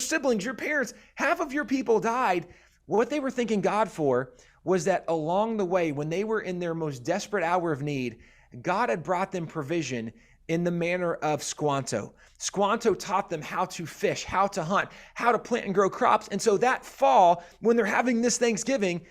siblings, your parents, half of your people died. What they were thanking God for was that along the way, when they were in their most desperate hour of need, God had brought them provision in the manner of Squanto. Squanto taught them how to fish, how to hunt, how to plant and grow crops. And so that fall, when they're having this Thanksgiving,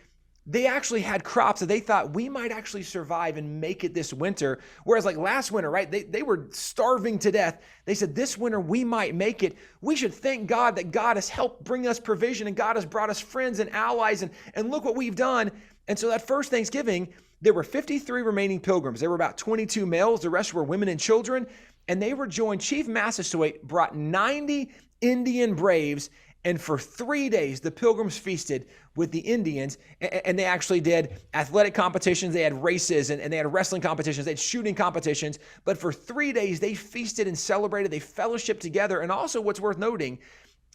they actually had crops that they thought we might actually survive and make it this winter. Whereas like last winter, right, they were starving to death. They said, this winter we might make it. We should thank God that God has helped bring us provision and God has brought us friends and allies and look what we've done. And so that first Thanksgiving, there were 53 remaining pilgrims. There were about 22 males. The rest were women and children. And they were joined. Chief Massasoit brought 90 Indian braves. And for 3 days, the pilgrims feasted with the Indians. And they actually did athletic competitions. They had races and they had wrestling competitions. They had shooting competitions. But for 3 days, they feasted and celebrated. They fellowshiped together. And also what's worth noting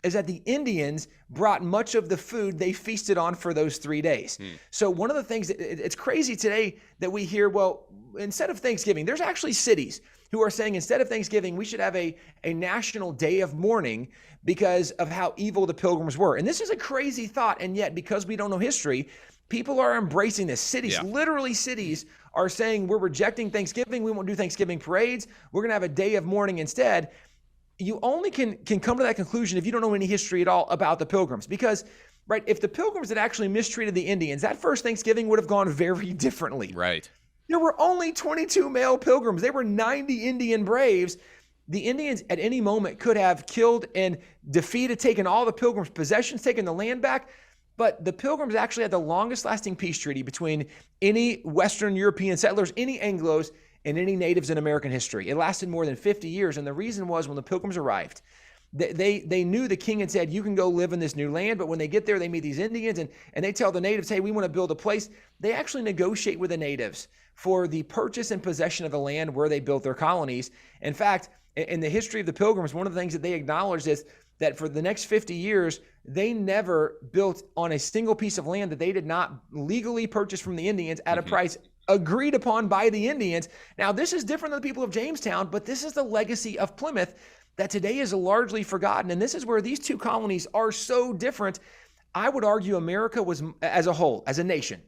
is that the Indians brought much of the food they feasted on for those 3 days. So one of the things, it's crazy today that we hear, well, instead of Thanksgiving, there's actually cities who are saying instead of Thanksgiving, we should have a national day of mourning because of how evil the pilgrims were. And this is a crazy thought. And yet, because we don't know history, people are embracing this. Cities, literally cities, are saying we're rejecting Thanksgiving. We won't do Thanksgiving parades. We're going to have a day of mourning instead. You only can come to that conclusion if you don't know any history at all about the pilgrims. Because, right, if the pilgrims had actually mistreated the Indians, that first Thanksgiving would have gone very differently. Right. There were only 22 male pilgrims. There were 90 Indian braves. The Indians at any moment could have killed and defeated, taken all the pilgrims' possessions, taken the land back. But the pilgrims actually had the longest lasting peace treaty between any Western European settlers, any Anglos, and any natives in American history. It lasted more than 50 years. And the reason was when the pilgrims arrived, they knew the king had said, you can go live in this new land. But when they get there, they meet these Indians and they tell the natives, hey, we want to build a place. They actually negotiate with the natives for the purchase and possession of the land where they built their colonies. In fact, in the history of the pilgrims, one of the things that they acknowledged is that for the next 50 years, they never built on a single piece of land that they did not legally purchase from the Indians at a price agreed upon by the Indians. Now, this is different than the people of Jamestown, but this is the legacy of Plymouth that today is largely forgotten. And this is where these two colonies are so different. I would argue America was, as a whole, as a nation,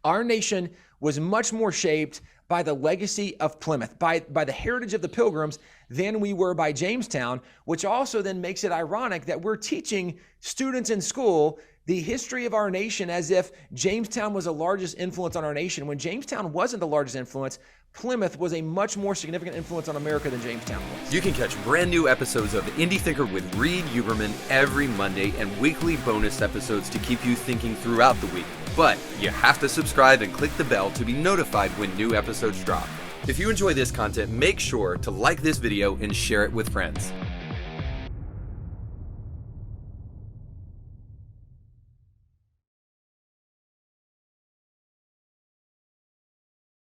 our nation was much more shaped by the legacy of Plymouth, by the heritage of the Pilgrims than we were by Jamestown, which also then makes it ironic that we're teaching students in school the history of our nation as if Jamestown was the largest influence on our nation. When Jamestown wasn't the largest influence, Plymouth was a much more significant influence on America than Jamestown was. You can catch brand new episodes of Indie Thinker with Reed Huberman every Monday and weekly bonus episodes to keep you thinking throughout the week. But you have to subscribe and click the bell to be notified when new episodes drop. If you enjoy this content, make sure to like this video and share it with friends.